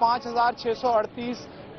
5638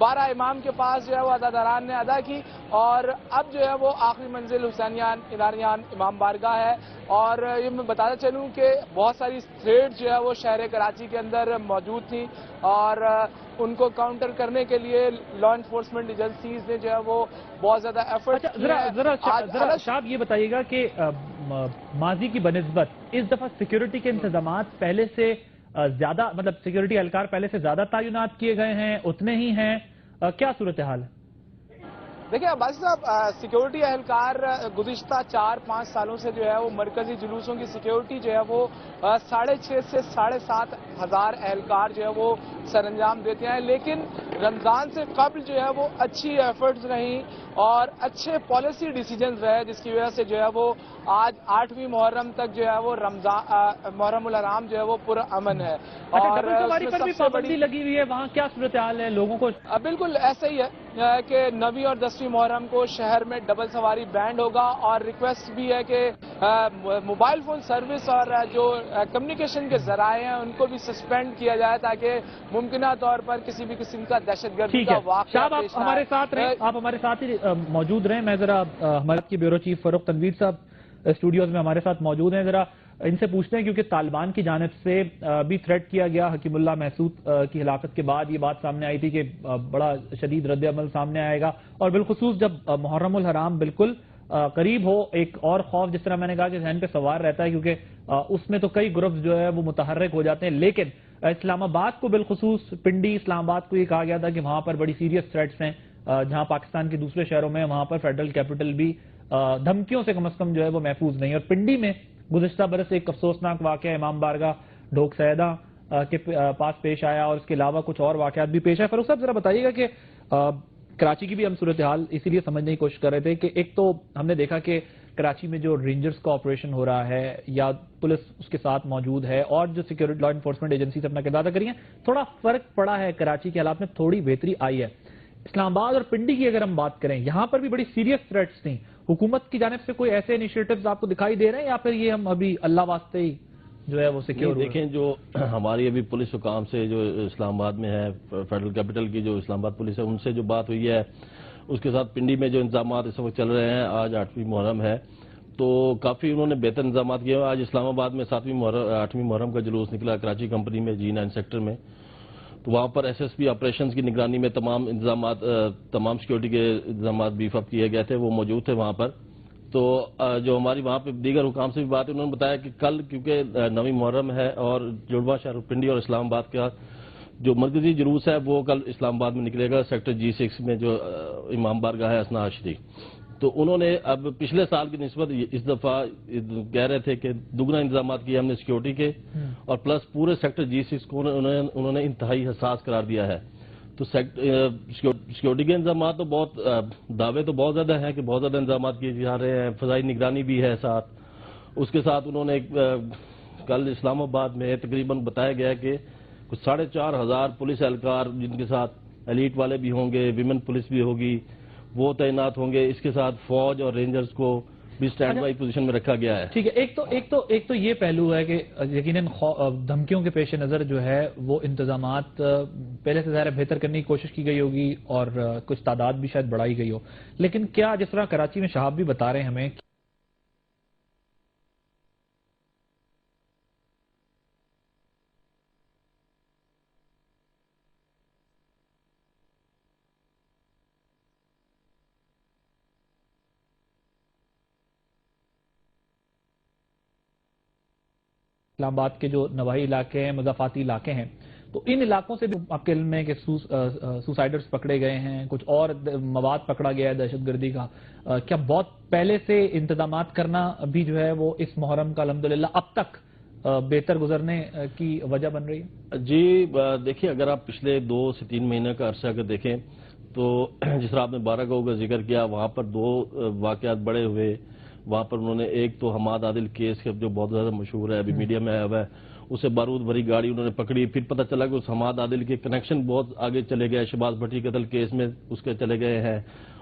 12 امام کے پاس جو ہے وہ عزاداران نے ادا کی اور اب جو ہے وہ آخری منزل حسینیان اداریان امام بارگاہ ہے. اور یہ میں بتاتا چلوں کہ بہت ساری تھریڈ جو ہے وہ شہر کراچی کے اندر موجود تھیں اور ان کو کاؤنٹر کرنے کے لیے لا انفورسمنٹ ایجنسیز نے جو ہے وہ بہت زیادہ ایفرٹ ذرا شاہب یہ بتائیے گا کہ ماضی کی بنسبت اس دفعہ سیکیورٹی کے انتظامات پہلے سے زیادہ مطلب سیکیورٹی اہلکار پہلے سے زیادہ تعینات کیے گئے ہیں اتنے ہی ہیں کیا صورتحال ہے؟ دیکھیں عباسی صاحب سیکیورٹی اہلکار گزشتہ 4-5 سالوں سے جو ہے وہ مرکزی جلوسوں کی سیکیورٹی جو ہے وہ 6,500 سے 7,500 اہلکار جو ہے وہ سر انجام دیتے ہیں. لیکن رمضان سے قبل جو ہے وہ اچھی ایفرٹس رہیں اور اچھے پالیسی ڈیسیجنز رہے جس کی وجہ سے جو ہے وہ آج 8ویں محرم تک جو ہے وہ محرم الحرام جو ہے وہ پر امن ہے. اور پر بھی پابندی لگی ہوئی ہے وہاں کیا صورتحال ہے لوگوں کو؟ بالکل ایسا ہی ہے کہ 9ویں اور 10ویں محرم کو شہر میں ڈبل سواری بینڈ ہوگا اور ریکویسٹ بھی ہے کہ موبائل فون سروس اور جو کمیونیکیشن کے ذرائع ہیں ان کو بھی سسپینڈ کیا جائے تاکہ ممکنہ طور پر کسی بھی قسم کا دہشت گردی کا واقعہ آپ ہمارے ساتھ رہیں آپ ہمارے ساتھ ہی موجود رہیں. میں ذرا ہمارے کی بیورو چیف فروخ تنویر صاحب اسٹوڈیوز میں ہمارے ساتھ موجود ہیں. ذرا ان سے پوچھتے ہیں کیونکہ طالبان کی جانب سے بھی تھریٹ کیا گیا حکیم اللہ محسود کی ہلاکت کے بعد یہ بات سامنے آئی تھی کہ بڑا شدید رد عمل سامنے آئے گا اور بالخصوص جب محرم الحرام بالکل قریب ہو ایک اور خوف جس طرح میں نے کہا کہ ذہن پہ سوار رہتا ہے کیونکہ اس میں تو کئی گروپس جو ہے وہ متحرک ہو جاتے ہیں. لیکن اسلام آباد کو بالخصوص پنڈی اسلام آباد کو یہ کہا گیا تھا کہ وہاں پر بڑی سیریس تھریٹس ہیں جہاں پاکستان کے دوسرے شہروں میں وہاں پر فیڈرل کیپٹل بھی دھمکیوں سے کم از کم جو ہے وہ محفوظ نہیں. اور پنڈی میں گزشتہ برس ایک افسوسناک واقعہ امام بارگاہ ڈھوک سیدہ کے پاس پیش آیا اور اس کے علاوہ کچھ اور واقعات بھی پیش آئے. فاروق صاحب ذرا بتائیے گا کہ کراچی کی بھی ہم صورتحال اسی لیے سمجھنے کی کوشش کر رہے تھے کہ ایک تو ہم نے دیکھا کہ کراچی میں جو رینجرز کا آپریشن ہو رہا ہے یا پولیس اس کے ساتھ موجود ہے اور جو سیکیورٹی لا انفورسمنٹ ایجنسی سے اپنا کردار ادا کری ہیں تھوڑا فرق پڑا ہے. کراچی کے حالات میں تھوڑی بہتری آئی ہے. اسلام آباد اور پنڈی کی اگر ہم بات کریں یہاں پر بھی بڑی سیریس تھریٹس تھیں. حکومت کی جانب سے کوئی ایسے انیشیٹوز آپ کو دکھائی دے رہے ہیں یا پھر یہ ہم ابھی اللہ واسطے ہی جو ہے وہ سیکیور دیکھیں جو ہماری ابھی پولیس حکام سے جو اسلام آباد میں ہے فیڈرل کیپٹل کی جو اسلام آباد پولیس ہے ان سے جو بات ہوئی ہے اس کے ساتھ پنڈی میں جو انتظامات اس وقت چل رہے ہیں آج 8ویں محرم ہے تو کافی انہوں نے بہتر انتظامات کیے. آج اسلام آباد میں 8ویں محرم کا جلوس نکلا کراچی کمپنی میں G9 سیکٹر میں تو وہاں پر SSP آپریشنز کی نگرانی میں تمام انتظامات تمام سیکیورٹی کے انتظامات بیف اپ کیے گئے تھے وہ موجود تھے وہاں پر. تو جو ہماری وہاں پہ دیگر حکام سے بھی بات ہے انہوں نے بتایا کہ کل کیونکہ 9ویں محرم ہے اور جڑواں شہر پنڈی اور اسلام آباد کا جو مرکزی جلوس ہے وہ کل اسلام آباد میں نکلے گا سیکٹر G6 میں جو امام بارگاہ ہے اسنا عشری. تو انہوں نے اب پچھلے سال کی نسبت اس دفعہ کہہ رہے تھے کہ دگنا انتظامات کیے ہم نے سیکیورٹی کے اور پلس پورے سیکٹر G6 کو انہوں نے انتہائی حساس قرار دیا ہے. تو سیکیورٹی کے انتظامات تو بہت دعوے تو بہت زیادہ ہیں کہ بہت زیادہ انتظامات کیے جا رہے ہیں فضائی نگرانی بھی ہے ساتھ. اس کے ساتھ انہوں نے کل اسلام آباد میں تقریباً بتایا گیا کہ کچھ 4,500 پولیس اہلکار جن کے ساتھ ایلیٹ والے بھی ہوں گے ویمن پولیس بھی ہوگی وہ تعینات ہوں گے. اس کے ساتھ فوج اور رینجرز کو بھی سٹینڈ بائی پوزیشن میں رکھا گیا ہے. ٹھیک ہے. ایک تو یہ پہلو ہے کہ یقیناً دھمکیوں کے پیش نظر جو ہے وہ انتظامات پہلے سے ظاہر بہتر کرنے کی کوشش کی گئی ہوگی اور کچھ تعداد بھی شاید بڑھائی گئی ہو. لیکن کیا جس طرح کراچی میں شہاب بھی بتا رہے ہیں ہمیں اسلام آباد کے جو نواحی علاقے ہیں مضافاتی علاقے ہیں تو ان علاقوں سے بھی آپ کے علم میں کہ سوسائڈرز پکڑے گئے ہیں کچھ اور مواد پکڑا گیا ہے دہشت گردی کا. کیا بہت پہلے سے انتظامات کرنا بھی جو ہے وہ اس محرم کا الحمدللہ اب تک بہتر گزرنے کی وجہ بن رہی ہے؟ جی دیکھیے اگر آپ پچھلے 2 سے 3 مہینے کا عرصہ اگر دیکھیں تو جس طرح آپ نے 12 گاؤں کا ذکر کیا وہاں پر 2 واقعات بڑے ہوئے. وہاں پر انہوں نے ایک تو حماد عادل کیس جو بہت زیادہ مشہور ہے ابھی میڈیا میں آیا ہوا ہے اسے بارود بھری گاڑی انہوں نے پکڑی. پھر پتہ چلا کہ اس حماد عادل کے کنیکشن بہت آگے چلے گئے شہباز بھٹی قتل کیس میں اس کے چلے گئے ہیں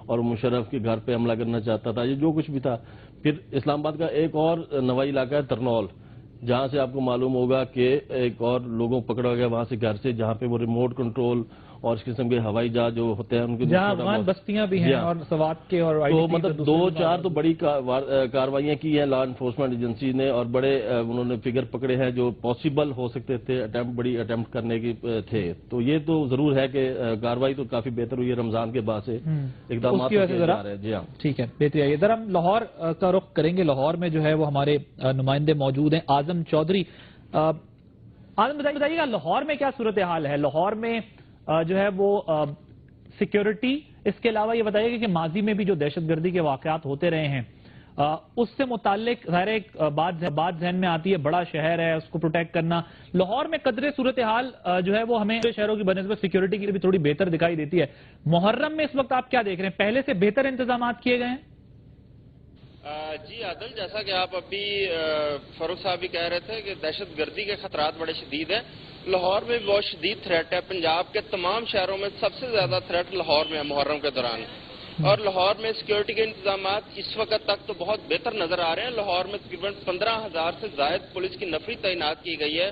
اور مشرف کے گھر پہ حملہ کرنا چاہتا تھا یہ جو کچھ بھی تھا. پھر اسلام آباد کا ایک اور نوائی علاقہ ہے ترنول جہاں سے آپ کو معلوم ہوگا کہ ایک اور لوگوں پکڑا گیا وہاں سے گھر سے جہاں پہ وہ ریموٹ کنٹرول اور اس قسم کے ہوائی جہاز جو ہوتے ہیں ان کے جہاں افغان بستیاں بھی ہیں اور سوات کے اور تو مطلب 2-4 تو بڑی کاروائیاں کی ہیں لا انفورسمنٹ ایجنسی نے، اور بڑے انہوں نے فگر پکڑے ہیں جو پاسبل ہو سکتے تھے، بڑی اٹیمپٹ کرنے کی تھے. تو یہ تو ضرور ہے کہ کاروائی تو کافی بہتر ہوئی ہے رمضان کے بعد سے، اقدامات کیے جا رہے ہیں. جی ہاں ٹھیک ہے، بہتر ہے. ادھر ہم لاہور کا رخ کریں گے. لاہور میں جو ہے وہ ہمارے نمائندے موجود ہیں، اعظم چودھری. اعظم بتائیے گا لاہور میں کیا صورتحال ہے؟ لاہور میں جو ہے وہ سیکیورٹی، اس کے علاوہ یہ بتائیے گا کہ ماضی میں بھی جو دہشت گردی کے واقعات ہوتے رہے ہیں اس سے متعلق ظاہر ایک بات ذہن میں آتی ہے، بڑا شہر ہے، اس کو پروٹیکٹ کرنا. لاہور میں قدرے صورتحال جو ہے وہ ہمیں شہروں کی بنسبت سیکیورٹی کے لیے بھی تھوڑی بہتر دکھائی دیتی ہے. محرم میں اس وقت آپ کیا دیکھ رہے ہیں؟ پہلے سے بہتر انتظامات کیے گئے ہیں؟ جی عادل، جیسا کہ آپ ابھی فاروق صاحب بھی کہہ رہے تھے کہ دہشت گردی کے خطرات بڑے شدید ہیں. لاہور میں بہت شدید تھریٹ ہے. پنجاب کے تمام شہروں میں سب سے زیادہ تھریٹ لاہور میں ہے محرم کے دوران. اور لاہور میں سیکیورٹی کے انتظامات اس وقت تک تو بہت بہتر نظر آ رہے ہیں. لاہور میں تقریباً 15,000 سے زائد پولیس کی نفری تعینات کی گئی ہے.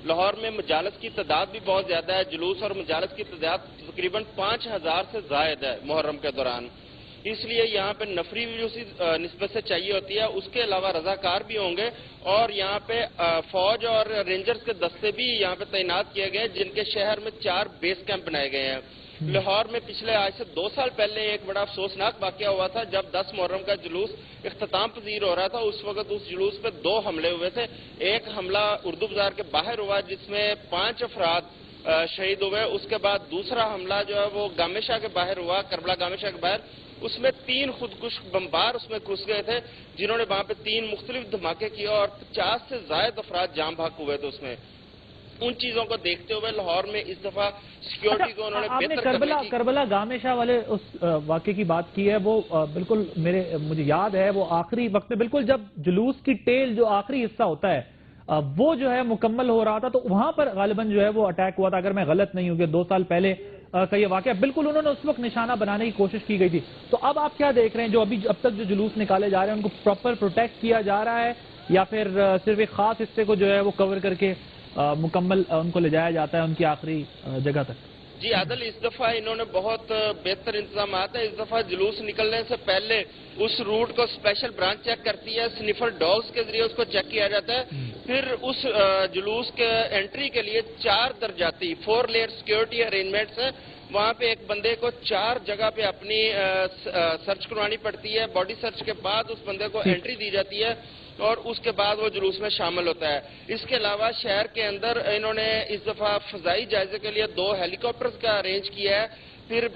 لاہور میں مجالس کی تعداد بھی بہت زیادہ ہے. جلوس اور مجالس کی تعداد تقریباً 5,000 سے زائد ہے محرم کے دوران. اس لیے یہاں پہ نفری بھی اسی نسبت سے چاہیے ہوتی ہے. اس کے علاوہ رضاکار بھی ہوں گے اور یہاں پہ فوج اور رینجرز کے دستے بھی یہاں پہ تعینات کیے گئے ہیں، جن کے شہر میں 4 بیس کیمپ بنائے گئے ہیں. لاہور میں پچھلے آج سے 2 سال پہلے ایک بڑا افسوسناک واقعہ ہوا تھا جب 10 محرم کا جلوس اختتام پذیر ہو رہا تھا. اس وقت اس جلوس پہ 2 حملے ہوئے تھے. ایک حملہ اردو بازار کے باہر ہوا جس میں 5 افراد شہید ہوئے. اس کے بعد دوسرا حملہ جو ہے وہ گامے شاہ کے باہر ہوا، کربلا گامے شاہ کے باہر. اس میں 3 خودکش بمبار اس میں گھس گئے تھے جنہوں نے وہاں پہ 3 مختلف دھماکے کیے اور 50 سے زائد افراد جام بحق ہوئے تھے اس میں. ان چیزوں کو دیکھتے ہوئے لاہور میں اس دفعہ سیکیورٹی کو انہوں نے بہتر کرنے کی... کربلا گامے شاہ والے اس واقعے کی بات کی ہے، وہ بالکل مجھے یاد ہے، وہ آخری وقت میں بالکل جب جلوس کی ٹیل جو آخری حصہ ہوتا ہے وہ جو ہے مکمل ہو رہا تھا تو وہاں پر غالباً جو ہے وہ اٹیک ہوا تھا. اگر میں غلط نہیں ہوں کہ 2 سال پہلے کا یہ واقعہ بالکل انہوں نے اس وقت نشانہ بنانے کی کوشش کی گئی تھی. تو اب آپ کیا دیکھ رہے ہیں جو اب تک جو جلوس نکالے جا رہے ہیں ان کو پراپر پروٹیکٹ کیا جا رہا ہے یا پھر صرف ایک خاص حصے کو جو ہے وہ کور کر کے مکمل ان کو لے جایا جاتا ہے ان کی آخری جگہ تک؟ جی عادل، اس دفعہ انہوں نے بہت بہتر انتظامات ہیں. اس دفعہ جلوس نکلنے سے پہلے اس روٹ کو اسپیشل برانچ چیک کرتی ہے، سنیفر ڈاگز کے ذریعے اس کو چیک کیا جاتا ہے. پھر اس جلوس کے انٹری کے لیے 4 درجاتی 4 لیئر سیکیورٹی ارینجمنٹس ہیں. وہاں پہ ایک بندے کو 4 جگہ پہ اپنی سرچ کروانی پڑتی ہے. باڈی سرچ کے بعد اس بندے کو انٹری دی جاتی ہے اور اس کے بعد وہ جلوس میں شامل ہوتا ہے. اس کے علاوہ شہر کے اندر انہوں نے اس دفعہ فضائی جائزے کے لیے 2 ہیلی کاپٹرز کا ارینج کیا ہے. پھر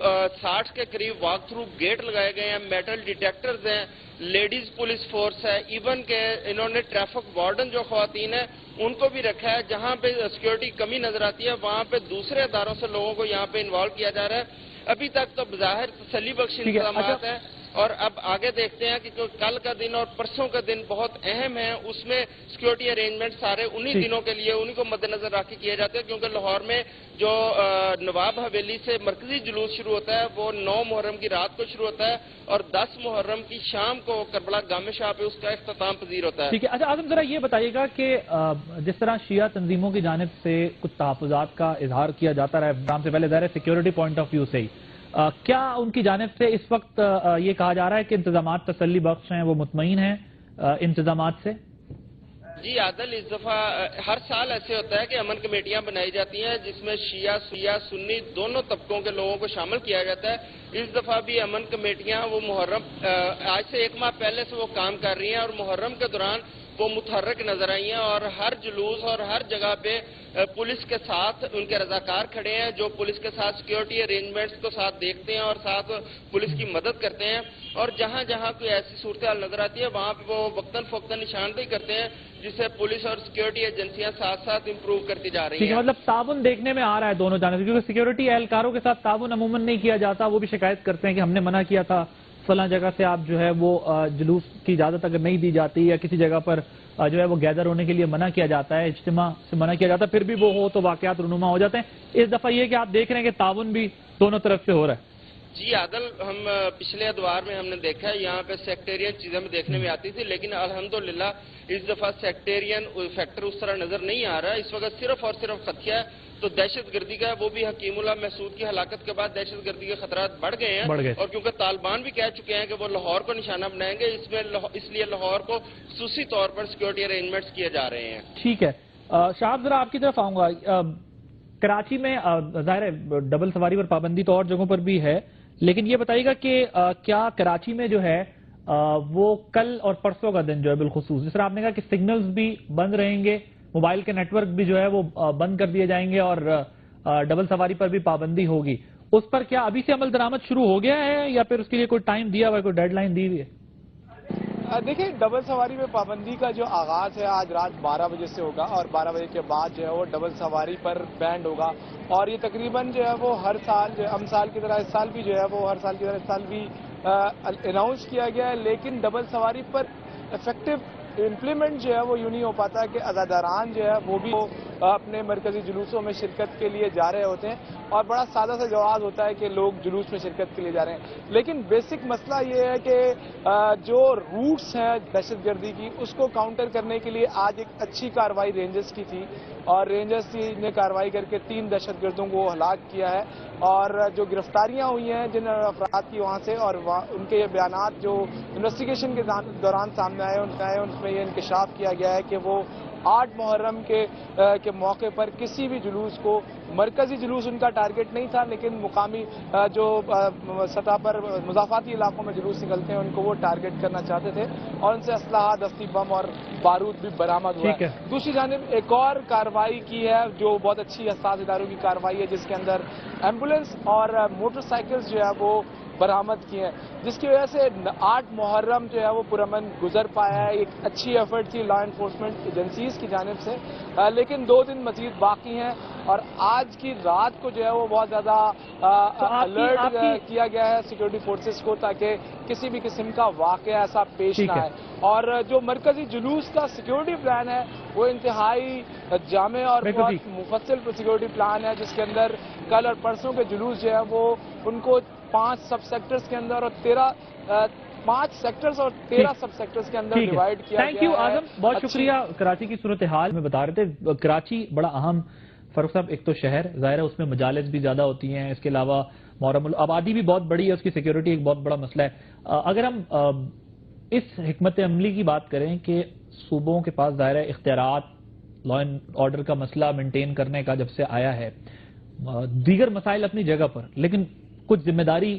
60 کے قریب واک تھرو گیٹ لگائے گئے ہیں، میٹل ڈیٹیکٹرز ہیں، لیڈیز پولیس فورس ہے. ایون کہ انہوں نے ٹریفک وارڈن جو خواتین ہیں ان کو بھی رکھا ہے. جہاں پہ سیکیورٹی کمی نظر آتی ہے وہاں پہ دوسرے اداروں سے لوگوں کو یہاں پہ انوالو کیا جا رہا ہے. ابھی تک تو بظاہر تسلی بخش انتظامات ہیں اور اب آگے دیکھتے ہیں کہ کل کا دن اور پرسوں کا دن بہت اہم ہے. اس میں سیکیورٹی ارینجمنٹ سارے انہی دنوں کے لیے انہی کو مد نظر رکھ کے کیے جاتے ہیں کیونکہ لاہور میں جو نواب حویلی سے مرکزی جلوس شروع ہوتا ہے وہ 9 محرم کی رات کو شروع ہوتا ہے اور 10 محرم کی شام کو کربلا گامے شاہ پہ اس کا اختتام پذیر ہوتا ہے. ٹھیک ہے. اچھا اعظم ذرا یہ بتائیے گا کہ جس طرح شیعہ تنظیموں کی جانب سے کچھ تحفظات کا اظہار کیا جاتا رہا ہے سے پہلے ظاہر ہے سیکیورٹی پوائنٹ آف ویو سے ہی، کیا ان کی جانب سے اس وقت یہ کہا جا رہا ہے کہ انتظامات تسلی بخش ہیں، وہ مطمئن ہیں انتظامات سے؟ جی عادل، اس دفعہ ہر سال ایسے ہوتا ہے کہ امن کمیٹیاں بنائی جاتی ہیں جس میں شیعہ سنی دونوں طبقوں کے لوگوں کو شامل کیا جاتا ہے. اس دفعہ بھی امن کمیٹیاں وہ محرم آج سے 1 ماہ پہلے سے وہ کام کر رہی ہیں اور محرم کے دوران وہ متحرک نظر آئی ہیں اور ہر جلوس اور ہر جگہ پہ پولیس کے ساتھ ان کے رضاکار کھڑے ہیں جو پولیس کے ساتھ سیکیورٹی ارینجمنٹس کو ساتھ دیکھتے ہیں اور ساتھ پولیس کی مدد کرتے ہیں. اور جہاں جہاں کوئی ایسی صورتحال نظر آتی ہے وہاں پہ وہ وقتاً فوقتاً نشاندہی کرتے ہیں جسے پولیس اور سیکیورٹی ایجنسیاں ساتھ ساتھ امپروو کرتی جا رہی ہیں. مطلب تعاون دیکھنے میں آ رہا ہے دونوں جانب سے، کیونکہ سیکیورٹی اہلکاروں کے ساتھ تعاون عموماً نہیں کیا جاتا. وہ بھی شکایت کرتے ہیں کہ ہم نے منع کیا تھا فلاں جگہ سے آپ جو ہے وہ جلوس کی اجازت اگر نہیں دی جاتی یا کسی جگہ پر جو ہے وہ گیدر ہونے کے لیے منع کیا جاتا ہے، اجتماع سے منع کیا جاتا ہے، پھر بھی وہ ہو تو واقعات رونما ہو جاتے ہیں. اس دفعہ یہ کہ آپ دیکھ رہے ہیں کہ تعاون بھی دونوں طرف سے ہو رہا ہے. جی عادل، ہم پچھلے ادوار میں ہم نے دیکھا ہے یہاں پہ سیکٹیرین چیزیں دیکھنے میں آتی تھی، لیکن الحمدللہ اس دفعہ سیکٹیرین فیکٹر اس طرح نظر نہیں آ رہا ہے. اس وقت صرف اور صرف خدشہ ہے تو دہشت گردی کا ہے، وہ بھی حکیم اللہ محسود کی ہلاکت کے بعد دہشت گردی کے خطرات بڑھ گئے ہیں، اور کیونکہ طالبان بھی کہہ چکے ہیں کہ وہ لاہور کو نشانہ بنائیں گے، اس لیے لاہور کو خصوصی طور پر سیکورٹی ارینجمنٹس کیے جا رہے ہیں. ٹھیک ہے شہاب، ذرا آپ کی طرف آؤں گا. کراچی میں ظاہر ہے ڈبل سواری پر پابندی تو اور جگہوں پر بھی ہے، لیکن یہ بتائیے گا کہ کیا کراچی میں جو ہے وہ کل اور پرسوں کا دن جو ہے بالخصوص، جس طرح آپ نے کہا کہ سگنلز بھی بند رہیں گے، موبائل کے نیٹ ورک بھی جو ہے وہ بند کر دیے جائیں گے اور ڈبل سواری پر بھی پابندی ہوگی، اس پر کیا ابھی سے عمل درآمد شروع ہو گیا ہے یا پھر اس کے لیے کوئی ٹائم دیا ہوا ہے، کوئی ڈیڈ لائن دی ہوئی ہے؟ دیکھیں، ڈبل سواری میں پابندی کا جو آغاز ہے آج رات 12 بجے سے ہوگا، اور 12 بجے کے بعد جو ہے وہ ڈبل سواری پر بینڈ ہوگا، اور یہ تقریباً جو ہے وہ ہر سال جو ہم سال کی طرح اس سال بھی جو ہے وہ ہر سال کی طرح اس سال بھی اناؤنس کیا گیا ہے. لیکن ڈبل سواری پر افیکٹو امپلیمنٹ جو ہے وہ یوں نہیں ہو پاتا کہ عزاداران جو ہے وہ بھی اپنے مرکزی جلوسوں میں شرکت کے لیے جا رہے ہوتے ہیں، اور بڑا سادہ سا جواز ہوتا ہے کہ لوگ جلوس میں شرکت کے لیے جا رہے ہیں. لیکن بیسک مسئلہ یہ ہے کہ جو روٹس ہیں دہشت گردی کی، اس کو کاؤنٹر کرنے کے لیے آج ایک اچھی کارروائی رینجرز کی تھی، اور رینجرز نے کارروائی کر کے 3 دہشت گردوں کو ہلاک کیا ہے، اور جو گرفتاریاں ہوئی ہیں جن افراد کی وہاں سے، اور ان کے بیانات جو انویسٹیگیشن کے دوران سامنے آئے ان میں یہ انکشاف کیا گیا ہے کہ وہ 8 محرم کے موقع پر کسی بھی جلوس کو، مرکزی جلوس ان کا ٹارگٹ نہیں تھا، لیکن مقامی جو سطح پر مضافاتی علاقوں میں جلوس نکلتے ہیں ان کو وہ ٹارگٹ کرنا چاہتے تھے، اور ان سے اسلحہ، دستی بم اور بارود بھی برآمد ہوا ہے. دوسری جانب ایک اور کارروائی کی ہے جو بہت اچھی حساس اداروں کی کارروائی ہے، جس کے اندر ایمبولینس اور موٹر سائیکلز جو ہے وہ برآمد کی ہیں، جس کی وجہ سے 8 محرم جو ہے وہ پرامن گزر پایا ہے. ایک اچھی ایفرٹ تھی لا انفورسمنٹ ایجنسیز کی جانب سے، لیکن 2 دن مزید باقی ہیں، اور آج کی رات کو جو ہے وہ بہت زیادہ الرٹ کیا گیا ہے سیکورٹی فورسز کو، تاکہ کسی بھی قسم کا واقعہ ایسا پیش نہ آئے. اور جو مرکزی جلوس کا سیکورٹی پلان ہے وہ انتہائی جامع اور بہت مفصل سیکورٹی پلان ہے، جس کے اندر کل اور پرسوں کے جلوس جو ہے وہ ان کو 5 سب سیکٹرز کے اندر اور 5 سیکٹرز اور 13 سب سیکٹرز کے اندر ڈیوائیڈ کیا گیا ہے. تھینک یو اعظم، بہت شکریہ. کراچی کی صورتحال میں بتا رہے تھے، کراچی بڑا اہم، فاروق صاحب ایک تو شہر ظاہر ہے، اس میں مجالس بھی زیادہ ہوتی ہیں، اس کے علاوہ محرم آبادی بھی بہت بڑی ہے، اس کی سیکیورٹی ایک بہت بڑا مسئلہ ہے. اگر ہم اس حکمت عملی کی بات کریں کہ صوبوں کے پاس ظاہر ہے اختیارات، لا اینڈ آرڈر کا مسئلہ مینٹین کرنے کا جب سے آیا ہے، دیگر مسائل اپنی جگہ پر، لیکن کچھ ذمہ داری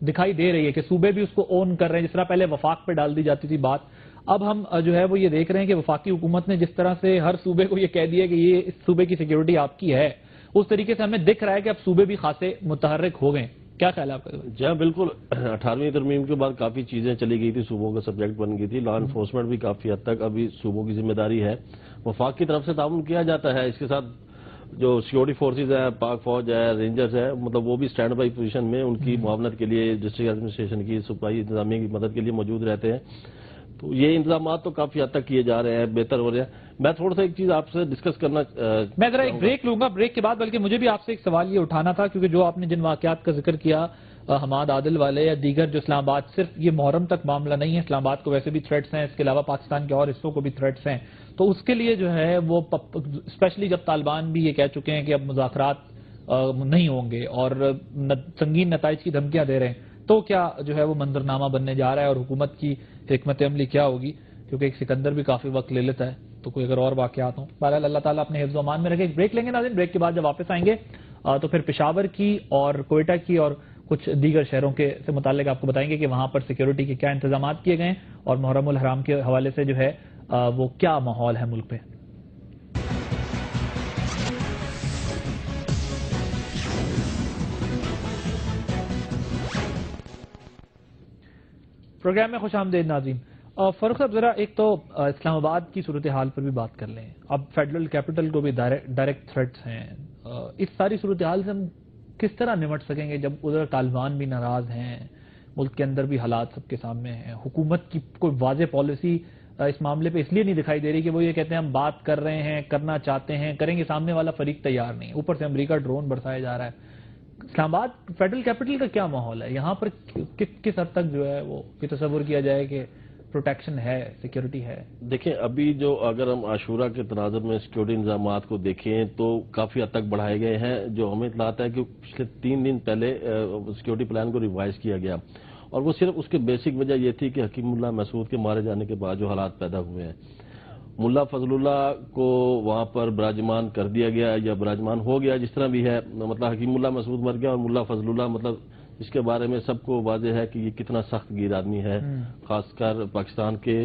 دکھائی دے رہی ہے کہ صوبے بھی اس کو اون کر رہے ہیں. جس طرح پہلے وفاق پہ ڈال دی جاتی تھی بات، اب ہم جو ہے وہ یہ دیکھ رہے ہیں کہ وفاقی حکومت نے جس طرح سے ہر صوبے کو یہ کہہ دیا کہ یہ اس صوبے کی سیکیورٹی آپ کی ہے، اس طریقے سے ہمیں دکھ رہا ہے کہ اب صوبے بھی خاصے متحرک ہو گئے. کیا خیال ہے آپ کا؟ جی بالکل، 18ویں ترمیم کے بعد کافی چیزیں چلی گئی تھی، صوبوں کا سبجیکٹ بن گئی تھی، لا انفورسمنٹ بھی کافی حد تک ابھی صوبوں کی ذمہ داری ہے. وفاق کی طرف سے تعاون کیا جاتا ہے، اس کے ساتھ جو سیکورٹی فورسز ہیں، پاک فوج ہے، رینجرز ہے، مطلب وہ بھی سٹینڈ بائی پوزیشن میں ان کی معاونت کے لیے ڈسٹرکٹ ایڈمنسٹریشن کی سپلائی انتظامیہ کی مدد کے لیے موجود رہتے ہیں. تو یہ انتظامات تو کافی حد تک کیے جا رہے ہیں، بہتر ہو رہے ہیں. میں تھوڑا سا ایک چیز آپ سے ڈسکس کرنا، میں ذرا ایک بریک لوں گا، بریک کے بعد بلکہ مجھے بھی آپ سے ایک سوال یہ اٹھانا تھا، کیونکہ جو آپ نے جن واقعات کا ذکر کیا، حماد عادل والے یا دیگر، جو اسلام آباد صرف یہ محرم تک معاملہ نہیں ہے، اسلام آباد کو ویسے بھی تھریٹس ہیں، اس کے علاوہ پاکستان کے اور حصوں کو بھی تھریٹس ہیں، تو اس کے لیے جو ہے وہ اسپیشلی جب طالبان بھی یہ کہہ چکے ہیں کہ اب مذاکرات نہیں ہوں گے اور سنگین نتائج کی دھمکیاں دے رہے ہیں، تو کیا جو ہے وہ منظرنامہ بننے جا رہا ہے اور حکومت کی حکمت عملی کیا ہوگی؟ کیونکہ ایک سکندر بھی کافی وقت لے لیتا ہے، تو کوئی اگر اور واقعات ہوں، بہرحال اللہ تعالیٰ اپنے حفظ و امان میں رکھے. ایک بریک لیں گے ناظرین، بریک کے بعد جب واپس آئیں گے تو پھر پشاور کی اور کوئٹہ کی اور کچھ دیگر شہروں کے سے متعلق آپ کو بتائیں گے کہ وہاں پر سیکیورٹی کے کیا انتظامات کیے گئے ہیں اور محرم الحرام کے حوالے سے جو ہے وہ کیا ماحول ہے ملک پہ. پروگرام میں خوش آمدید ناظرین. فاروق صاحب ذرا ایک تو اسلام آباد کی صورتحال پر بھی بات کر لیں. اب فیڈرل کیپٹل کو بھی ڈائریکٹ تھریٹس ہیں. اس ساری صورتحال سے ہم کس طرح نمٹ سکیں گے جب ادھر طالبان بھی ناراض ہیں، ملک کے اندر بھی حالات سب کے سامنے ہیں، حکومت کی کوئی واضح پالیسی اس معاملے پہ اس لیے نہیں دکھائی دے رہی کہ وہ یہ کہتے ہیں ہم بات کر رہے ہیں، کرنا چاہتے ہیں، کریں گے، سامنے والا فریق تیار نہیں، اوپر سے امریکہ ڈرون برسایا جا رہا ہے. اسلام آباد فیڈرل کیپٹل کا کیا ماحول ہے یہاں پر؟ کس حد تک جو ہے وہ یہ تصور کیا جائے کہ پروٹیکشن ہے، سیکیورٹی ہے؟ دیکھیں ابھی جو اگر ہم عاشورہ کے تناظر میں سیکیورٹی انتظامات کو دیکھیں تو کافی حد تک بڑھائے گئے ہیں. جو ہمیں اطلاعات ہے کہ پچھلے 3 دن پہلے سیکیورٹی پلان کو ریوائز کیا گیا، اور وہ صرف اس کی بیسک وجہ یہ تھی کہ حکیم اللہ محسود کے مارے جانے کے بعد جو حالات پیدا ہوئے ہیں، ملا فضل اللہ کو وہاں پر براجمان کر دیا گیا یا براجمان ہو گیا، جس طرح بھی ہے. مطلب حکیم اللہ محسود مر گیا اور ملا فضل اللہ، مطلب اس کے بارے میں سب کو واضح ہے کہ یہ کتنا سخت گیر آدمی ہے، خاص کر پاکستان کے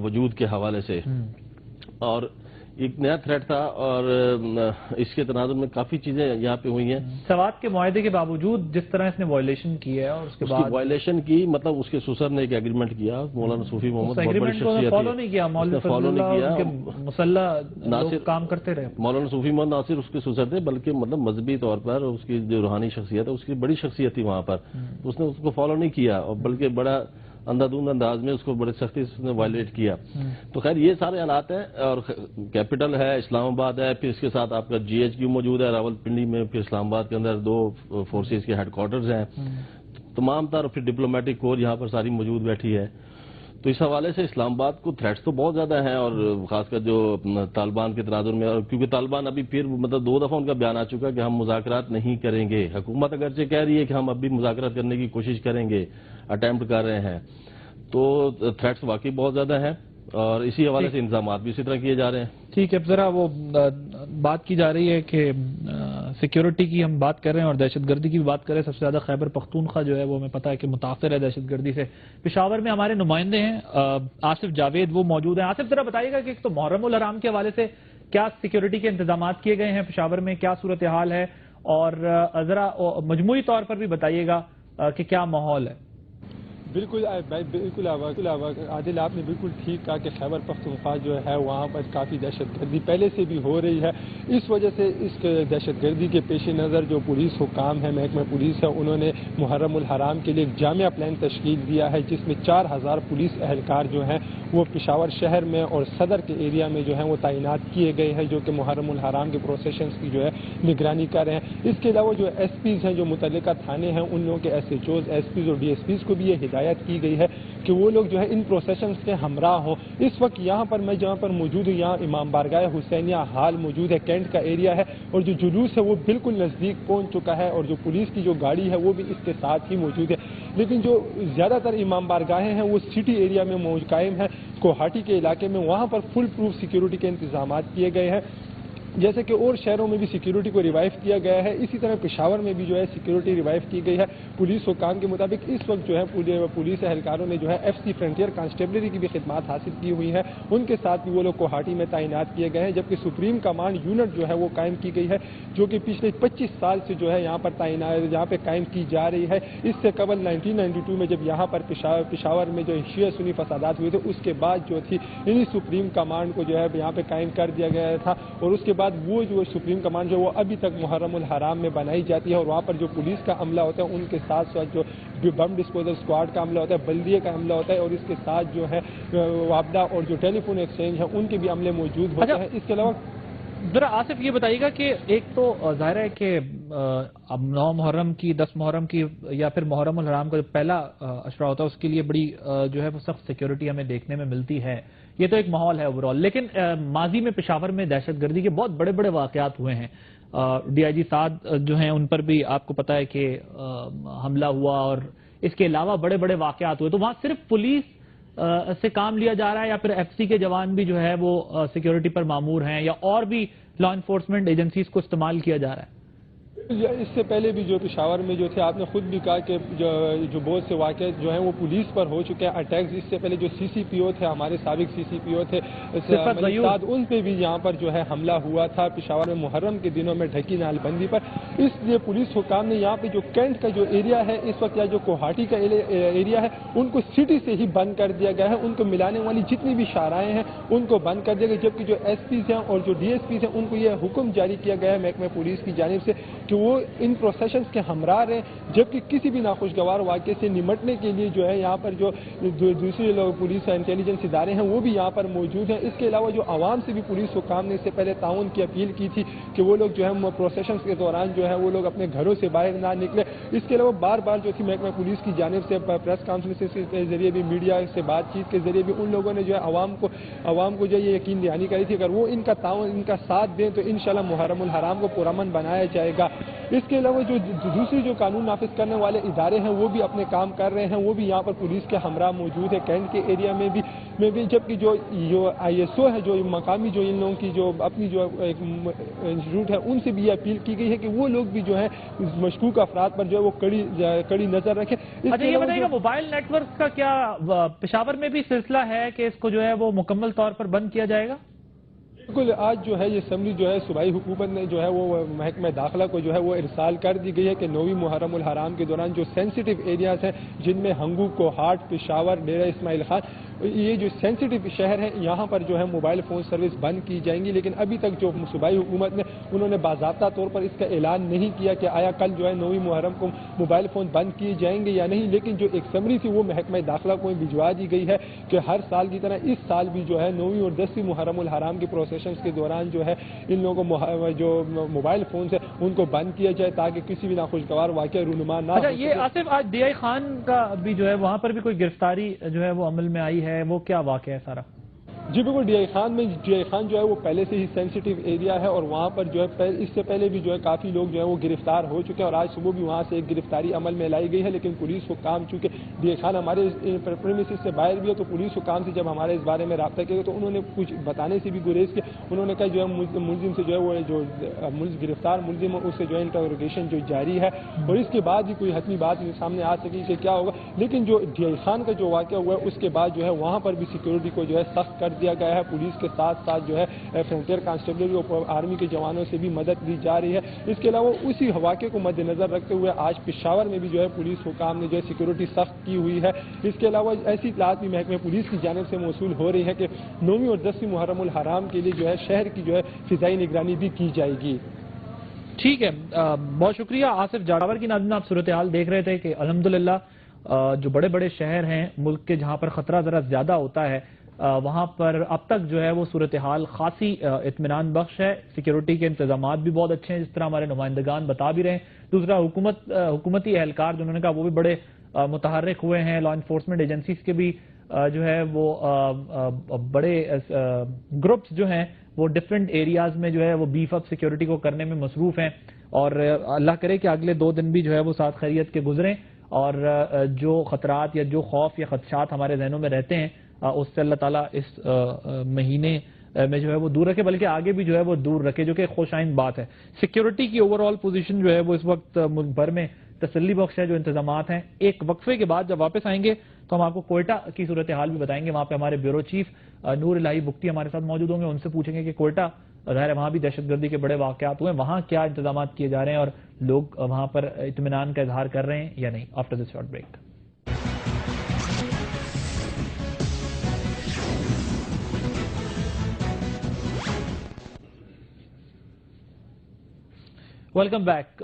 وجود کے حوالے سے. اور ایک نیا تھریٹ تھا، اور اس کے تناظر میں کافی چیزیں یہاں پہ ہوئی ہیں. سوات کے معاہدے کے باوجود جس طرح اس نے وائلیشن کی ہے، اور اس کے بعد وائلیشن کی، مطلب اس کے سسر نے ایک ایگریمنٹ کیا، مولانا صوفی محمد بہت بڑی شخصیت فالو نہیں کیا، فالو نہیں کیا، مسلح ناصر کام کرتے رہے. مولانا صوفی محمد ناصر اس کے سسر تھے، بلکہ مطلب مذہبی طور پر اس کی جو روحانی شخصیت ہے، اس کی بڑی شخصیت تھی وہاں پر. اس نے اس کو فالو نہیں کیا، اور بلکہ بڑا اندھادھند انداز میں اس کو بڑی سختی سے اس نے وائلیٹ کیا. تو خیر یہ سارے حالات ہیں، اور کیپٹل ہے اسلام آباد ہے، پھر اس کے ساتھ آپ کا GHQ موجود ہے راول پنڈی میں، پھر اسلام آباد کے اندر 2 فورسز کے ہیڈ کوارٹرز ہیں، تمام تر پھر ڈپلومیٹک کور یہاں پر ساری موجود بیٹھی ہے. تو اس حوالے سے اسلام آباد کو تھریٹس تو بہت زیادہ ہیں، اور خاص کر جو طالبان کے تناظر میں، اور کیونکہ طالبان ابھی پھر مطلب 2 دفعہ ان کا بیان آ چکا کہ ہم مذاکرات نہیں کریں گے. حکومت اگرچہ کہہ رہی ہے کہ ہم اب بھی مذاکرات کرنے کی کوشش کریں گے، اٹیمپٹ کر رہے ہیں. تو تھریٹس واقعی بہت زیادہ ہیں، اور اسی حوالے سے انتظامات بھی اسی طرح کیے جا رہے ہیں. ٹھیک ہے، ذرا وہ بات کی جا رہی ہے کہ سیکیورٹی کی ہم بات کر رہے ہیں اور دہشت گردی کی بھی بات کر رہے ہیں. سب سے زیادہ خیبر پختونخوا جو ہے وہ ہمیں پتا ہے کہ متاثر ہے دہشت گردی سے. پشاور میں ہمارے نمائندے ہیں آصف جاوید، وہ موجود ہیں. آصف ذرا بتائیے گا کہ ایک تو محرم الحرام کے حوالے سے کیا سیکیورٹی کے انتظامات کیے گئے ہیں پشاور میں، کیا صورتحال ہے، اور ذرا مجموعی طور پر بھی بتائیے گا کہ کیا ماحول ہے. بالکل عادل، آپ نے بالکل ٹھیک کہا کہ خیبر پختونخوا جو ہے وہاں پر کافی دہشت گردی پہلے سے بھی ہو رہی ہے. اس وجہ سے اس دہشت گردی کے پیش نظر جو پولیس حکام ہے، محکمہ پولیس ہے، انہوں نے محرم الحرام کے لیے ایک جامع پلان تشکیل دیا ہے، جس میں 4000 پولیس اہلکار جو ہیں وہ پشاور شہر میں اور صدر کے ایریا میں جو ہیں وہ تعینات کیے گئے ہیں، جو کہ محرم الحرام کے پروسیشنز کی جو ہے نگرانی کر رہے ہیں. اس کے علاوہ جو SPs ہیں، جو متعلقہ تھانے ہیں، ان لوگوں کے SHOs، SPs اور DSPs کو بھی یہ ہدایت کی گئی ہے کہ وہ لوگ جو ہے ان پروسیشنز کے ہمراہ ہوں. اس وقت یہاں پر میں جہاں پر موجود ہوں، یہاں امام بارگاہ حسینیہ ہال موجود ہے، کینٹ کا ایریا ہے، اور جو جلوس ہے وہ بالکل نزدیک پہنچ چکا ہے، اور جو پولیس کی جو گاڑی ہے وہ بھی اس کے ساتھ ہی موجود ہے. لیکن جو زیادہ تر امام بارگاہیں ہیں وہ سٹی ایریا میں قائم ہیں، کوہاٹی کے علاقے میں. وہاں پر فل پروف سیکیورٹی کے انتظامات کیے گئے ہیں، جیسے کہ اور شہروں میں بھی سیکیورٹی کو ریوائیو کیا گیا ہے. اسی طرح پشاور میں بھی جو ہے سیکیورٹی ریوائیو کی گئی ہے. پولیس حکام کے مطابق اس وقت جو ہے پولیس اہلکاروں نے جو ہے FC فرنٹیئر کانسٹیبلری کی بھی خدمات حاصل کی ہوئی ہیں، ان کے ساتھ بھی وہ لوگ کوہاٹی میں تعینات کیے گئے ہیں. جبکہ سپریم کمانڈ یونٹ جو ہے وہ قائم کی گئی ہے، جو کہ پچھلے 25 سال سے جو ہے یہاں پر تعینات یہاں پہ قائم کی جا رہی ہے. اس سے قبل 1992 میں جب یہاں پر پشاور میں جو شیعہ سنی فسادات ہوئے تھے، اس کے بعد جو تھی انہی سپریم کمانڈ کو جو ہے یہاں پہ قائم کر دیا گیا تھا. اور اس کے بعد وہ جو سپریم کمانڈ جو وہ ابھی تک محرم الحرام میں بنائی جاتی ہے، اور وہاں پر جو پولیس کا عملہ ہوتا ہے ان کے ساتھ ساتھ جو بم ڈسپوزل اسکواڈ کا عملہ ہوتا ہے، بلدیے کا عملہ ہوتا ہے، اور اس کے ساتھ جو ہے وابدہ اور جو ٹیلی فون ایکسچینج ہے ان کے بھی عملے موجود ہوتے ہیں. اس کے علاوہ ذرا آصف یہ بتائیے گا کہ ایک تو ظاہر ہے کہ اب 9 محرم کی 10 محرم کی یا پھر محرم الحرام کا جو پہلا اشرا ہوتا ہے اس کے لیے بڑی جو ہے وہ سخت سیکیورٹی ہمیں دیکھنے میں ملتی ہے. یہ تو ایک ماحول ہے اوورآل، لیکن ماضی میں پشاور میں دہشت گردی کے بہت بڑے بڑے واقعات ہوئے ہیں. DIG سعد جو ہیں ان پر بھی آپ کو پتا ہے کہ حملہ ہوا، اور اس کے علاوہ بڑے بڑے واقعات ہوئے. تو وہاں صرف پولیس سے کام لیا جا رہا ہے یا پھر FC کے جوان بھی جو ہے وہ سیکیورٹی پر مامور ہیں، یا اور بھی لا انفورسمنٹ ایجنسیز کو استعمال کیا جا رہا ہے؟ اس سے پہلے بھی جو پشاور میں جو تھے، آپ نے خود بھی کہا کہ جو بہت سے واقعات جو ہیں وہ پولیس پر ہو چکے ہیں، اٹیکس. اس سے پہلے جو CCPO تھے، ہمارے سابق CCPO تھے ان پہ بھی یہاں پر جو ہے حملہ ہوا تھا پشاور میں محرم کے دنوں میں ڈھکی نال بندی پر. اس لیے پولیس حکام نے یہاں پہ جو کینٹ کا جو ایریا ہے اس وقت، یا جو کوہاٹی کا ایریا ہے، ان کو سٹی سے ہی بند کر دیا گیا ہے. ان کو ملانے والی جتنی بھی شاہراہیں ہیں ان کو بند کر دیا گیا. جبکہ جو SPs ہیں اور جو DSPs ہیں ان کو یہ حکم جاری کیا گیا ہے محکمہ پولیس کی جانب سے کہ وہ ان پروسیشنز کے ہمراہ رہے، جبکہ کسی بھی ناخوشگوار واقعے سے نمٹنے کے لیے جو ہے یہاں پر جو دوسری لوگ پولیس اور انٹیلیجنس ادارے ہیں وہ بھی یہاں پر موجود ہیں۔ اس کے علاوہ جو عوام سے بھی پولیس حکام نے اس سے پہلے تعاون کی اپیل کی تھی کہ وہ لوگ جو ہے پروسیشنز کے دوران جو ہے وہ لوگ اپنے گھروں سے باہر نہ نکلے۔ اس کے علاوہ بار بار جو تھی محکمہ پولیس کی جانب سے پریس کانفرنس کے ذریعے بھی، میڈیا سے بات چیت کے ذریعے بھی ان لوگوں نے جو ہے عوام کو جو یہ یقین دہانی کری تھی اگر وہ ان کا تعاون، ان کا ساتھ دیں تو انشاءاللہ محرم الحرام کو پرامن بنایا جائے گا۔ اس کے علاوہ جو دوسری جو قانون نافذ کرنے والے ادارے ہیں وہ بھی اپنے کام کر رہے ہیں، وہ بھی یہاں پر پولیس کے ہمراہ موجود ہے کینٹ کے ایریا میں بھی، جبکہ جو ISO ہے، جو مقامی جو ان لوگوں کی جو اپنی جو انسٹیٹیوٹ ہے ان سے بھی یہ اپیل کی گئی ہے کہ وہ لوگ بھی جو ہے مشکوک افراد پر جو ہے وہ کڑی نظر رکھیں۔ اچھا یہ بتائیے گا موبائل نیٹ ورک کا کیا پشاور میں بھی سلسلہ ہے کہ اس کو جو ہے وہ مکمل طور پر بند کیا جائے گا؟ بالکل، آج جو ہے یہ اسمبلی جو ہے صوبائی حکومت نے جو ہے وہ محکمہ داخلہ کو جو ہے وہ ارسال کر دی گئی ہے کہ 9ویں محرم الحرام کے دوران جو سینسیٹیو ایریاز ہیں جن میں ہنگو، کوہاٹ، پشاور، ڈیرہ اسماعیل خان، یہ جو سینسیٹیو شہر ہیں یہاں پر جو ہے موبائل فون سروس بند کی جائیں گی، لیکن ابھی تک جو صوبائی حکومت نے انہوں نے باضابطہ طور پر اس کا اعلان نہیں کیا کہ آیا کل جو ہے 9ویں محرم کو موبائل فون بند کیے جائیں گے یا نہیں، لیکن جو ایک سمری تھی وہ محکمہ داخلہ کو بھجوا دی گئی ہے کہ ہر سال کی طرح اس سال بھی جو ہے 9ویں اور 10ویں محرم الحرام کی پروسیشنز کے دوران جو ہے ان لوگوں کو جو موبائل فونز ہیں ان کو بند کیا جائے تاکہ کسی بھی ناخوشگوار واقعہ رونما نہ ہو۔ اچھا یہ آصف، آج DI خان کا بھی جو ہے وہاں پر بھی کوئی گرفتاری جو ہے وہ عمل میں آئی ہے، وہ کیا واقعہ ہے سارا؟ جی بالکل، DI خان جو ہے وہ پہلے سے ہی سینسیٹیو ایریا ہے اور وہاں پر جو ہے اس سے پہلے بھی جو ہے کافی لوگ جو ہے وہ گرفتار ہو چکے ہیں اور آج صبح بھی وہاں سے ایک گرفتاری عمل میں لائی گئی ہے، لیکن پولیس حکام چونکہ DI خان ہمارے پریمیسز سے باہر بھی ہے تو پولیس حکام سے جب ہمارے اس بارے میں رابطہ کیا تو انہوں نے کچھ بتانے سے بھی گریز کیا۔ انہوں نے کہا جو ہے ملزم سے جو ہے وہ جو گرفتار ملزم ہے اس سے جو ہے انٹروگیشن جو جاری ہے اور اس کے بعد ہی کوئی حتمی بات سامنے آ سکی کہ کیا ہوگا، لیکن جو DI خان کا جو واقعہ ہوا ہے اس کے بعد جو ہے وہاں پر بھی سیکورٹی کو جو ہے سخت کر دیا گیا ہے، پولیس کے ساتھ ساتھ جو ہے فرنٹیئر کانسٹیبل اور آرمی کے جوانوں سے بھی مدد لی جا رہی ہے۔ اس کے علاوہ اسی واقعے کو مد نظر رکھتے ہوئے آج پشاور میں بھی جو ہے پولیس حکام نے جو ہے سیکورٹی سخت کی ہوئی ہے۔ اس کے علاوہ ایسی اطلاعات بھی محکمہ پولیس کی جانب سے موصول ہو رہی ہے کہ 9ویں اور 10ویں محرم الحرام کے لیے جو ہے شہر کی جو ہے فضائی نگرانی بھی کی جائے گی۔ ٹھیک ہے، بہت شکریہ آصف جاڑاور کی۔ ناظرین آپ صورتحال دیکھ رہے تھے کہ الحمدللہ جو بڑے بڑے شہر ہیں ملک کے جہاں پر خطرہ ذرا زیادہ ہوتا ہے وہاں پر اب تک جو ہے وہ صورتحال خاصی اطمینان بخش ہے، سیکیورٹی کے انتظامات بھی بہت اچھے ہیں جس طرح ہمارے نمائندگان بتا بھی رہے ہیں۔ دوسرا حکومتی اہلکار جنہوں نے کہا وہ بھی بڑے متحرک ہوئے ہیں، لا انفورسمنٹ ایجنسیز کے بھی جو ہے وہ بڑے گروپس جو ہیں وہ ڈفرینٹ ایریاز میں جو ہے وہ بیف اپ سیکیورٹی کو کرنے میں مصروف ہیں اور اللہ کرے کہ اگلے 2 دن بھی جو ہے وہ ساتھ خیریت کے گزریں اور جو خطرات یا جو خوف یا خدشات ہمارے ذہنوں میں رہتے ہیں اس سے اللہ تعالیٰ اس مہینے میں جو ہے وہ دور رکھے، بلکہ آگے بھی جو ہے وہ دور رکھے، جو کہ خوش آئند بات ہے۔ سیکیورٹی کی اوور آل پوزیشن جو ہے وہ اس وقت ملک بھر میں تسلی بخش ہے، جو انتظامات ہیں۔ ایک وقفے کے بعد جب واپس آئیں گے تو ہم آپ کو کوئٹہ کی صورتحال بھی بتائیں گے، وہاں پہ ہمارے بیورو چیف نور الہی بگٹی ہمارے ساتھ موجود ہوں گے، ان سے پوچھیں گے کہ کوئٹہ ظاہر ہے وہاں بھی دہشت گردی کے بڑے واقعات ہوئے، وہاں کیا انتظامات کیے جا رہے ہیں اور لوگ وہاں پر اطمینان کا اظہار کر رہے ہیں یا نہیں۔ After this short break welcome back.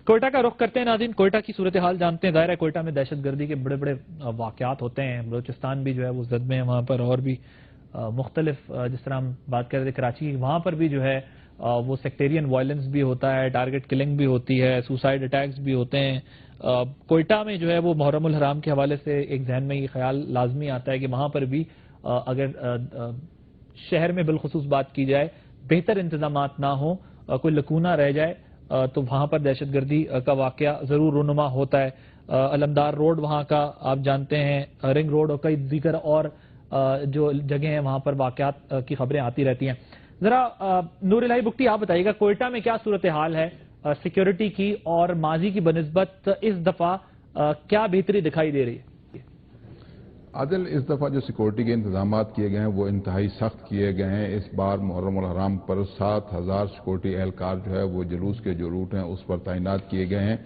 Quetta کا رخ کرتے ہیں ناظرین، کوئٹہ کی صورتحال جانتے ہیں۔ ظاہر ہے کوئٹہ میں دہشت گردی کے بڑے بڑے واقعات ہوتے ہیں، بلوچستان بھی جو ہے وہ زد میں ہے وہاں پر، اور بھی مختلف جس طرح ہم بات کر رہے تھے کراچی، وہاں پر بھی جو ہے وہ سیکٹیرین وائلنس بھی ہوتا ہے، ٹارگٹ کلنگ بھی ہوتی ہے، سوسائڈ اٹیکس بھی ہوتے ہیں۔ کوئٹہ میں جو ہے وہ محرم الحرام کے حوالے سے ایک ذہن میں یہ خیال لازمی آتا ہے کہ وہاں پر بھی اگر شہر میں بالخصوص بات کی جائے بہتر انتظامات نہ ہوں، کوئی لکونہ رہ جائے تو وہاں پر دہشت گردی کا واقعہ ضرور رونما ہوتا ہے۔ علمدار روڈ وہاں کا آپ جانتے ہیں، رنگ روڈ اور کئی دیگر اور جو جگہیں ہیں وہاں پر واقعات کی خبریں آتی رہتی ہیں۔ ذرا نور الہی بگٹی آپ بتائیے گا کوئٹہ میں کیا صورتحال ہے سیکیورٹی کی اور ماضی کی بنسبت اس دفعہ کیا بہتری دکھائی دے رہی ہے؟ عادل، اس دفعہ جو سیکورٹی کے انتظامات کیے گئے ہیں وہ انتہائی سخت کیے گئے ہیں۔ اس بار محرم الحرام پر 7,000 سیکورٹی اہلکار جو ہے وہ جلوس کے جو روٹ ہیں اس پر تعینات کیے گئے ہیں۔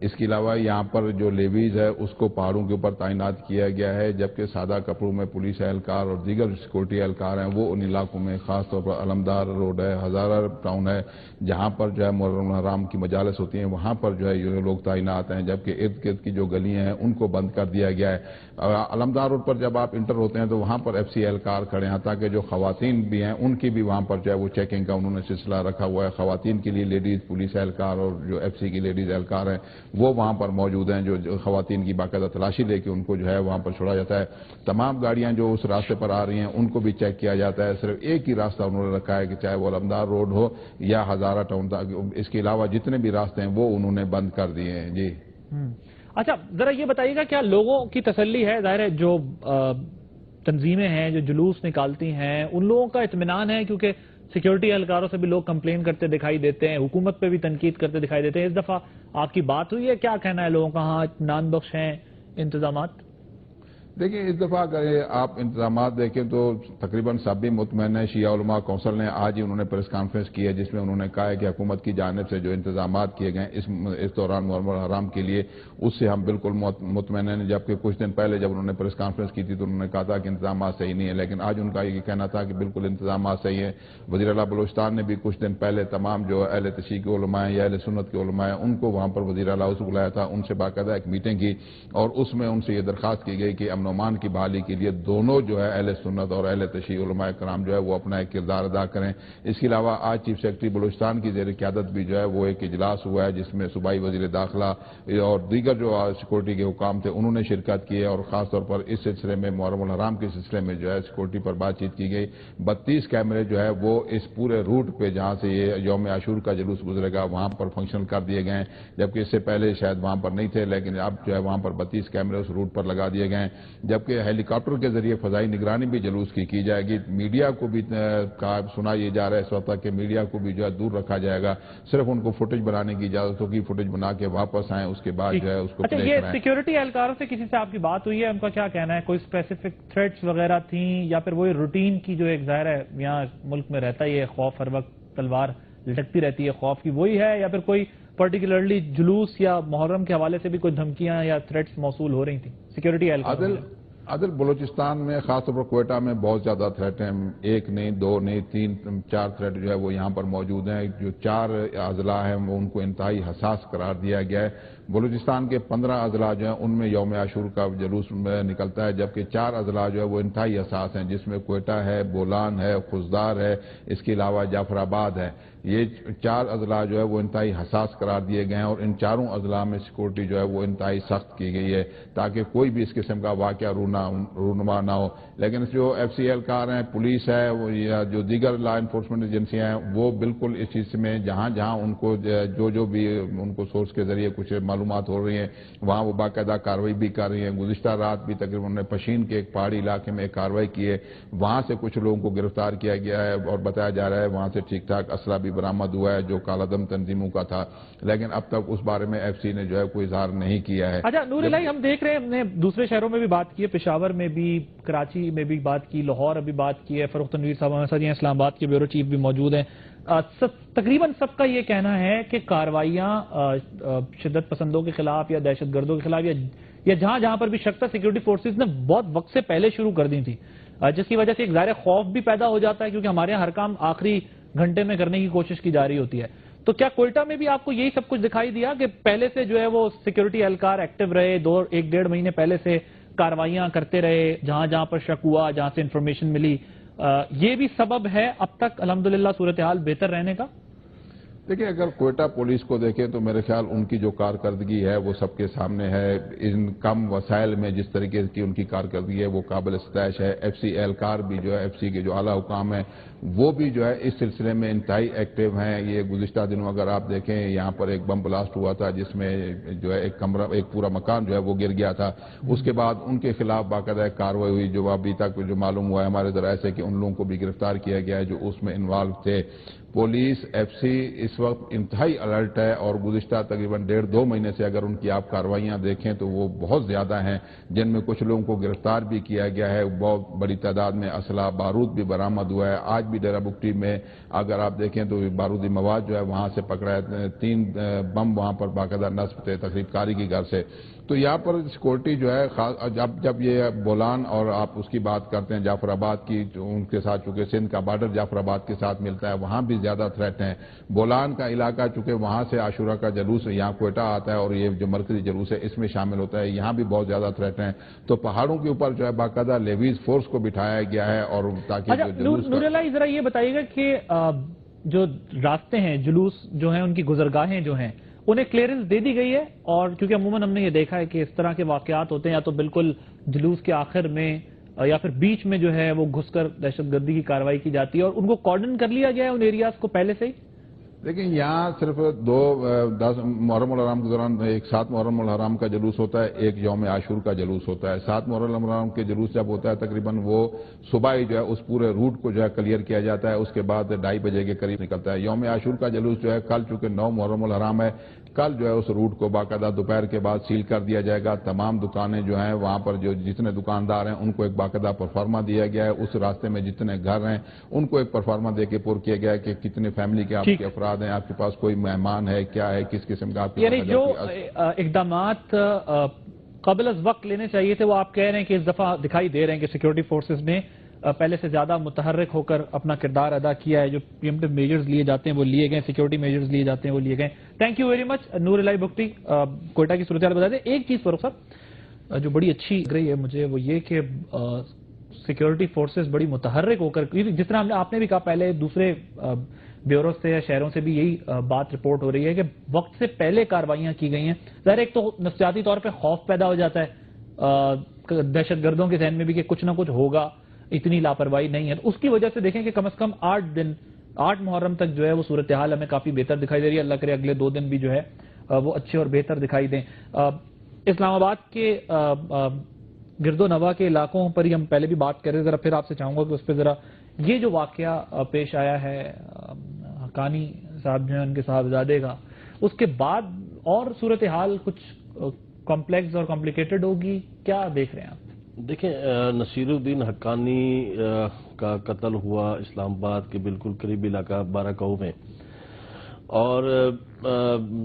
اس کے علاوہ یہاں پر جو لیویز ہے اس کو پہاڑوں کے اوپر تعینات کیا گیا ہے، جبکہ سادہ کپڑوں میں پولیس اہلکار اور دیگر سیکورٹی اہلکار ہیں وہ ان علاقوں میں، خاص طور پر علمدار روڈ ہے، ہزارہ ٹاؤن ہے، جہاں پر جو ہے محرم الحرام کی مجالس ہوتی ہیں وہاں پر جو ہے یہ لوگ تعینات ہیں، جبکہ ارد گرد کی جو گلیاں ہیں ان کو بند کر دیا گیا ہے۔ علمدار روڈ پر جب آپ انٹر ہوتے ہیں تو وہاں پر ایف سی اہلکار کھڑے ہیں، تاکہ جو خواتین بھی ہیں ان کی بھی وہاں پر جو ہے وہ چیکنگ کا انہوں نے سلسلہ رکھا ہوا ہے۔ خواتین کے لیے لیڈیز پولیس اہلکار اور جو ایف سی کی لیڈیز اہلکار ہیں وہ وہاں پر موجود ہیں، جو خواتین کی باقاعدہ تلاشی لے کے ان کو جو ہے وہاں پر چھوڑا جاتا ہے۔ تمام گاڑیاں جو اس راستے پر آ رہی ہیں ان کو بھی چیک کیا جاتا ہے۔ صرف ایک ہی راستہ انہوں نے رکھا ہے کہ چاہے وہ علمدار روڈ ہو یا ہزارہ ٹاؤن، اس کے علاوہ جتنے بھی راستے ہیں وہ انہوں نے بند کر دیے ہیں۔ جی اچھا، ذرا یہ بتائیے گا، کیا لوگوں کی تسلی ہے؟ ظاہر ہے جو تنظیمیں ہیں جو جلوس نکالتی ہیں ان لوگوں کا اطمینان ہے، کیونکہ سیکیورٹی اہلکاروں سے بھی لوگ کمپلین کرتے دکھائی دیتے ہیں، حکومت پہ بھی تنقید کرتے دکھائی دیتے ہیں۔ اس دفعہ آپ کی بات ہوئی ہے، کیا کہنا ہے لوگوں کا؟ ہاں، اطمینان بخش ہیں انتظامات؟ دیکھیں، اس دفعہ اگر آپ انتظامات دیکھیں تو تقریباً سب بھی مطمئن ہیں۔ شیعہ علماء کونسل نے آج ہی انہوں نے پریس کانفرنس کی ہے جس میں انہوں نے کہا ہے کہ حکومت کی جانب سے جو انتظامات کیے گئے اس دوران محرم الحرام کے لیے اس سے ہم بالکل مطمئن ہیں، جبکہ کچھ دن پہلے جب انہوں نے پریس کانفرنس کی تھی تو انہوں نے کہا تھا کہ انتظامات صحیح نہیں ہیں، لیکن آج ان کا یہ کہنا تھا کہ بالکل انتظامات صحیح ہیں۔ وزیر اعلیٰ بلوچستان نے بھی کچھ دن پہلے تمام جو اہل تشیع کے علماء ہیں یا اہل سنت کے علماء ہیں ان کو وہاں پر وزیر اعلیٰ سے بلایا تھا، ان سے باقاعدہ ایک میٹنگ کی اور اس میں ان سے یہ درخواست کی گئی کہ امن و امان کی بحالی کے لیے دونوں جو ہے اہل سنت اور اہل تشیع علماء کرام جو ہے وہ اپنا ایک کردار ادا کریں۔ اس کے علاوہ آج چیف سیکرٹری بلوچستان کی زیر قیادت بھی جو ہے وہ ایک اجلاس ہوا ہے جس میں صوبائی وزیر داخلہ اور دیگر جو سیکورٹی کے حکام تھے انہوں نے شرکت کی ہے، اور خاص طور پر اس سلسلے میں محرم الحرام کے سلسلے میں جو ہے سیکورٹی پر بات چیت کی گئی۔ 32 کیمرے جو ہے وہ اس پورے روٹ پہ جہاں سے یہ یوم عاشور کا جلوس گزرے گا وہاں پر فنکشن کر دیے گئے ہیں، جبکہ اس سے پہلے شاید وہاں پر نہیں تھے، لیکن اب جو ہے وہاں پر 32 کیمرے اس روٹ پر لگا دیے گئے ہیں، جبکہ ہیلی کاپٹر کے ذریعے فضائی نگرانی بھی جلوس کی جائے گی۔ میڈیا کو بھی سنا یہ جا رہا ہے اس وقت کہ میڈیا کو بھی جو ہے دور رکھا جائے گا، صرف ان کو فوٹیج بنانے کی اجازت ہوگی، فوٹیج بنا کے واپس آئیں، اس کے بعد جو ہے اس کو اچھا، یہ سیکیورٹی اہلکاروں سے کسی سے آپ کی بات ہوئی ہے؟ ان کا کیا کہنا ہے؟ کوئی اسپیسیفک تھریٹس وغیرہ تھیں یا پھر وہی روٹین کی جو ایک ظاہر ہے یہاں ملک میں رہتا ہے یہ خوف، ہر وقت تلوار لٹکتی رہتی ہے خوف کی، وہی ہے یا پھر کوئی پرٹیکولرلی جلوس یا محرم کے حوالے سے بھی کوئی دھمکیاں یا تھریٹس موصول ہو رہی تھیں سیکیورٹی اہلکاروں سے؟ عادل، بلوچستان میں خاص طور پر کوئٹہ میں بہت زیادہ تھریٹ ہیں، ایک نہیں، دو نہیں، 3-4 تھریٹ جو ہے وہ یہاں پر موجود ہیں۔ جو 4 اضلاع ہیں وہ ان کو انتہائی حساس قرار دیا گیا ہے۔ بلوچستان کے 15 اضلاع جو ہیں ان میں یوم عاشور کا جلوس نکلتا ہے، جبکہ 4 اضلاع جو ہے وہ انتہائی حساس ہیں، جس میں کوئٹہ ہے، بولان ہے، خزدار ہے، اس کے علاوہ جعفر آباد ہے۔ یہ 4 اضلاع جو ہے وہ انتہائی حساس قرار دیے گئے ہیں، اور ان چاروں اضلاع میں سیکورٹی جو ہے وہ انتہائی سخت کی گئی ہے تاکہ کوئی بھی اس قسم کا واقعہ رونما نہ ہو۔ لیکن جو ایف سی اہلکار ہیں، پولیس ہے یا جو دیگر لا انفورسمنٹ ایجنسیاں ہیں وہ بالکل اس چیز میں جہاں جہاں ان کو جو بھی ان کو سورس کے ذریعے کچھ معلومات ہو رہی ہیں وہاں وہ باقاعدہ کارروائی بھی کر رہی ہیں۔ گزشتہ رات بھی تقریباً پشین کے ایک پہاڑی علاقے میں ایک کارروائی کی ہے، وہاں سے کچھ لوگوں کو گرفتار کیا گیا ہے اور بتایا جا رہا ہے وہاں سے ٹھیک ٹھاک اسلحہ بھی برآمد ہوا ہے جو کالعدم تنظیموں کا تھا، لیکن اب تک اس بارے میں ایف سی نے جو ہے کوئی اظہار نہیں کیا ہے۔ اچھا نور الہی، ہم دیکھ رہے ہیں، ہم نے دوسرے شہروں میں بھی بات کی ہے، پشاور میں بھی، کراچی میں بھی بات کی، لاہور ابھی بات کی ہے، فروخت تنویر صاحب ہمارے ساتھ ہیں، اسلام آباد کے بیورو چیف بھی موجود ہیں۔ تقریباً سب کا یہ کہنا ہے کہ کارروائیاں شدت پسندوں کے خلاف یا دہشت گردوں کے خلاف یا جہاں جہاں پر بھی شک تھا سیکورٹی فورسز نے بہت وقت سے پہلے شروع کر دی تھی، جس کی وجہ سے ایک ظاہر خوف بھی پیدا ہو جاتا ہے کیونکہ ہمارے یہاں ہر کام آخری گھنٹے میں کرنے کی کوشش کی جا رہی ہوتی ہے۔ تو کیا کوئٹہ میں بھی آپ کو یہی سب کچھ دکھائی دیا کہ پہلے سے جو ہے وہ سیکورٹی اہلکار ایکٹیو رہے، 1-1.5 مہینے پہلے سے کارروائیاں کرتے رہے جہاں جہاں پر شک ہوا، جہاں سے انفارمیشن ملی، یہ بھی سبب ہے اب تک الحمدللہ صورتحال بہتر رہنے کا؟ دیکھیں، اگر کوئٹہ پولیس کو دیکھیں تو میرے خیال ان کی جو کارکردگی ہے وہ سب کے سامنے ہے۔ ان کم وسائل میں جس طریقے کی ان کی کارکردگی ہے وہ قابل ستائش ہے۔ ایف سی اہلکار بھی جو ہے، ایف سی کے جو اعلیٰ حکام ہیں وہ بھی جو ہے اس سلسلے میں انتہائی ایکٹیو ہیں. یہ گزشتہ دنوں اگر آپ دیکھیں یہاں پر ایک بم بلاسٹ ہوا تھا جس میں جو ہے ایک پورا مکان جو ہے وہ گر گیا تھا. اس کے بعد ان کے خلاف باقاعدہ کارروائی ہوئی, جو ابھی تک جو معلوم ہوا ہے ہمارے ذرائع سے کہ ان لوگوں کو بھی گرفتار کیا گیا ہے جو اس میں انوالو تھے. پولیس ایف سی اس وقت انتہائی الرٹ ہے اور گزشتہ تقریباً 1.5-2 مہینے سے اگر ان کی آپ کارروائیاں دیکھیں تو وہ بہت زیادہ ہیں, جن میں کچھ لوگوں کو گرفتار بھی کیا گیا ہے. بہت بڑی تعداد میں اسلحہ بارود بھی برآمد ہوا ہے. آج بھی ڈیرہ بگٹی میں اگر آپ دیکھیں تو بارودی مواد جو ہے وہاں سے پکڑا ہے, 3 بم وہاں پر باقاعدہ نصب تھے تقریب کاری کی گھر سے. تو یہاں پر سیکورٹی جو ہے جب یہ بولان اور آپ اس کی بات کرتے ہیں جعفر آباد کی, ان کے ساتھ چونکہ سندھ کا بارڈر جعفر آباد کے ساتھ ملتا ہے وہاں بھی زیادہ تھریٹ ہیں. بولان کا علاقہ چونکہ وہاں سے عاشورہ کا جلوس یہاں کوئٹہ آتا ہے اور یہ جو مرکزی جلوس ہے اس میں شامل ہوتا ہے, یہاں بھی بہت زیادہ تھریٹ ہیں. تو پہاڑوں کے اوپر جو ہے باقاعدہ لیویز فورس کو بٹھایا گیا ہے اور تاکہ نور اللہ ذرا یہ بتائیے گا کہ جو راستے ہیں, جلوس جو ہیں, ان کی گزرگاہیں جو ہیں, انہیں کلیئرنس دے دی گئی ہے؟ اور کیونکہ عموماً ہم نے یہ دیکھا ہے کہ اس طرح کے واقعات ہوتے ہیں یا تو بالکل جلوس کے آخر میں یا پھر بیچ میں جو ہے وہ گھس کر دہشت گردی کی کارروائی کی جاتی ہے, اور ان کو کارڈن کر لیا گیا ہے ان ایریاز کو پہلے سے ہی. دیکھیں یہاں صرف 10 محرم الحرام کے دوران ایک 7 محرم الحرام کا جلوس ہوتا ہے, ایک یوم عاشور کا جلوس ہوتا ہے. 7 محرم الحرام کے جلوس جب ہوتا ہے تقریباً وہ صبح ہی جو ہے اس پورے روٹ کو جو ہے کلیئر کیا جاتا ہے, اس کے بعد 2:30 بجے کے قریب نکلتا ہے. یوم عاشور کا جلوس جو ہے کل چونکہ 9 محرم الحرام ہے, کل جو ہے اس روٹ کو باقاعدہ دوپہر کے بعد سیل کر دیا جائے گا. تمام دکانیں جو ہیں وہاں پر جو جتنے دکاندار ہیں ان کو ایک باقاعدہ پرفارما دیا گیا ہے. اس راستے میں جتنے گھر ہیں ان کو ایک پرفارما دے کے پر کیا گیا ہے کہ کتنے فیملی کے آپ کے افراد ہیں, آپ کے پاس کوئی مہمان ہے, کیا ہے, کس قسم کا آپ کے یعنی جو اقدامات قبل از وقت لینے چاہیے تھے وہ آپ کہہ رہے ہیں کہ اس دفعہ دکھائی دے رہے ہیں کہ سیکورٹی فورسز نے پہلے سے زیادہ متحرک ہو کر اپنا کردار ادا کیا ہے. جو پریمپٹیو میجرز لیے جاتے ہیں وہ لیے گئے, سیکورٹی میجرز لیے جاتے ہیں وہ لیے گئے. تھینک یو ویری مچ نور الہی بگٹی. کوئٹہ کی صورتحال بتا دیں. ایک چیز فاروق صاحب جو بڑی اچھی لگ رہی ہے مجھے وہ یہ کہ سیکورٹی فورسز بڑی متحرک ہو کر, جس طرح آپ نے بھی کہا پہلے دوسرے بیورو سے یا شہروں سے بھی یہی بات رپورٹ ہو رہی ہے کہ وقت سے پہلے کارروائیاں کی گئی ہیں. ظاہر ایک تو نفسیاتی طور پہ خوف پیدا ہو جاتا ہے دہشت گردوں کے ذہن میں بھی کہ کچھ نہ کچھ ہوگا, اتنی لاپرواہی نہیں ہے. اس کی وجہ سے دیکھیں کہ کم از کم 8 محرم تک جو ہے وہ صورتحال ہمیں کافی بہتر دکھائی دے رہی ہے. اللہ کرے اگلے 2 دن بھی جو ہے وہ اچھے اور بہتر دکھائی دیں. اسلام آباد کے گرد و نواح کے علاقوں پر ہی ہم پہلے بھی بات کر رہے ہیں, ذرا پھر آپ سے چاہوں گا کہ اس پہ ذرا یہ جو واقعہ پیش آیا ہے حقانی صاحب جو ہیں ان کے صاحبزادے کا, اس کے بعد اور صورتحال کچھ کمپلیکس اور کمپلیکیٹڈ ہوگی, کیا دیکھ رہے ہیں آپ؟ دیکھیں نصیر الدین حقانی کا قتل ہوا اسلام آباد کے بالکل قریبی علاقہ بارہ میں, اور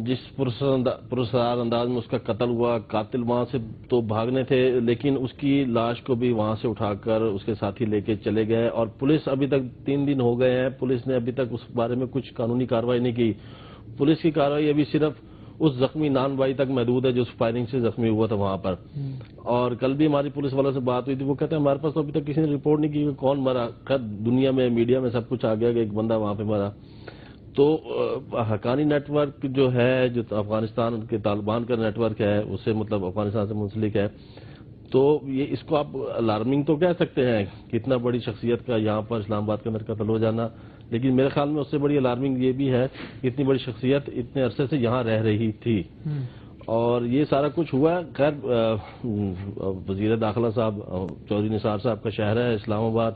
جس پرسرار انداز میں اس کا قتل ہوا, قاتل وہاں سے تو بھاگنے تھے لیکن اس کی لاش کو بھی وہاں سے اٹھا کر اس کے ساتھی لے کے چلے گئے, اور پولیس ابھی تک 3 دن ہو گئے ہیں, پولیس نے ابھی تک اس بارے میں کچھ قانونی کارروائی نہیں کی. پولیس کی کارروائی ابھی صرف اس زخمی نان بھائی تک محدود ہے جو فائرنگ سے زخمی ہوا تھا وہاں پر. اور کل بھی ہماری پولیس والوں سے بات ہوئی تھی, وہ کہتے ہیں ہمارے پاس تو ابھی تک کسی نے رپورٹ نہیں کی کہ کون مرا. خیر دنیا میں میڈیا میں سب کچھ آ گیا کہ ایک بندہ وہاں پہ مرا. تو حقانی نیٹ ورک جو ہے, جو افغانستان کے طالبان کا نیٹ ورک ہے, اس سے مطلب افغانستان سے منسلک ہے, تو یہ اس کو آپ الارمنگ تو کہہ سکتے ہیں کہ اتنا بڑی شخصیت کا یہاں پر اسلام آباد کے اندر قتل ہو جانا, لیکن میرے خیال میں اس سے بڑی الارمنگ یہ بھی ہے کہ اتنی بڑی شخصیت اتنے عرصے سے یہاں رہ رہی تھی, اور یہ سارا کچھ ہوا. خیر وزیر داخلہ صاحب چودھری نثار صاحب کا شہر ہے اسلام آباد,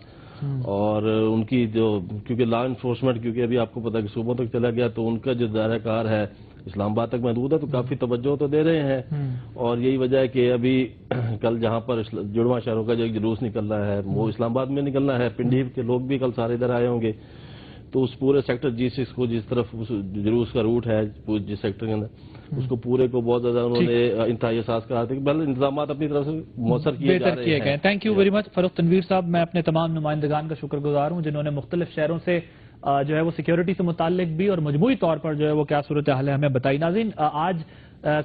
اور ان کی جو کیونکہ لا انفورسمنٹ کیونکہ ابھی آپ کو پتا کہ صوبوں تک چلا گیا, تو ان کا جو دائرہ کار ہے اسلام آباد تک محدود ہے, تو کافی توجہ تو دے رہے ہیں. اور یہی وجہ ہے کہ ابھی کل جہاں پر جڑواں شہروں کا جو ایک جلوس نکل رہا ہے وہ اسلام آباد میں نکلنا ہے, پنڈی کے لوگ بھی کل سارے ادھر آئے ہوں گے, تو اس پورے سیکٹر G6 کو جس طرف جلوس کا روٹ ہے جس سیکٹر کے اندر, اس کو پورے کو بہت زیادہ انہوں نے انتہائی احساس کرا تھا کہ بہت انتظامات اپنی طرف سے مؤثر کیے جا رہے ہیں. تھینک یو ویری مچ فاروق تنویر صاحب. میں اپنے تمام نمائندگان کا شکر گزار ہوں جنہوں نے مختلف شہروں سے جو ہے وہ سیکیورٹی سے متعلق بھی اور مجموعی طور پر جو ہے وہ کیا صورتحال ہے ہمیں بتائی. ناظرین آج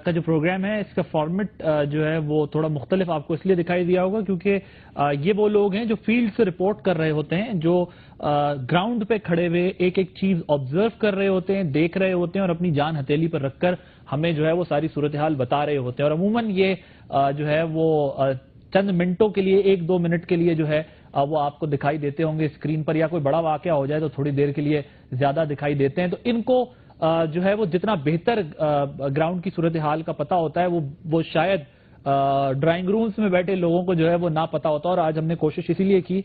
کا جو پروگرام ہے اس کا فارمیٹ جو ہے وہ تھوڑا مختلف آپ کو اس لیے دکھائی دیا ہوگا کیونکہ یہ وہ لوگ ہیں جو فیلڈ سے رپورٹ کر رہے ہوتے ہیں, جو گراؤنڈ پہ کھڑے ہوئے ایک ایک چیز آبزرو کر رہے ہوتے ہیں, دیکھ رہے ہوتے ہیں, اور اپنی جان ہتھیلی پر رکھ کر ہمیں جو ہے وہ ساری صورتحال بتا رہے ہوتے ہیں. اور عموماً یہ جو ہے وہ چند منٹوں کے لیے 1-2 منٹ کے لیے جو ہے وہ آپ کو دکھائی دیتے ہوں گے اسکرین پر, یا کوئی بڑا واقعہ ہو جائے تو تھوڑی دیر کے لیے زیادہ دکھائی دیتے ہیں. تو ان کو جو ہے وہ جتنا بہتر گراؤنڈ کی صورتحال کا پتہ ہوتا ہے وہ شاید ڈرائنگ رومز میں بیٹھے لوگوں کو جو ہے وہ نہ پتہ ہوتا. اور آج ہم نے کوشش اسی لیے کی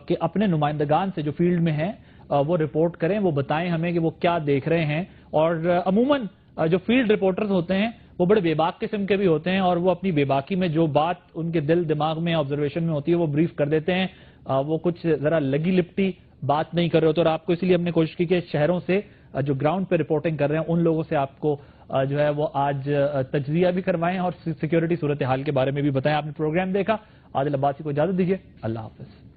کہ اپنے نمائندگان سے جو فیلڈ میں ہیں وہ رپورٹ کریں, وہ بتائیں ہمیں کہ وہ کیا دیکھ رہے ہیں. اور عموماً جو فیلڈ رپورٹرز ہوتے ہیں وہ بڑے بے باک قسم کے بھی ہوتے ہیں, اور وہ اپنی بے باکی میں جو بات ان کے دل دماغ میں آبزرویشن میں ہوتی ہے وہ بریف کر دیتے ہیں. وہ کچھ ذرا لگی لپٹی بات نہیں کر رہے ہوتے. اور آپ کو اسی لیے ہم نے کوشش کی کہ شہروں سے جو گراؤنڈ پہ رپورٹنگ کر رہے ہیں ان لوگوں سے آپ کو جو ہے وہ آج تجزیہ بھی کروائیں اور سیکیورٹی صورتحال کے بارے میں بھی بتائیں. آپ نے پروگرام دیکھا. عادل عباسی کو اجازت دیجیے. اللہ حافظ.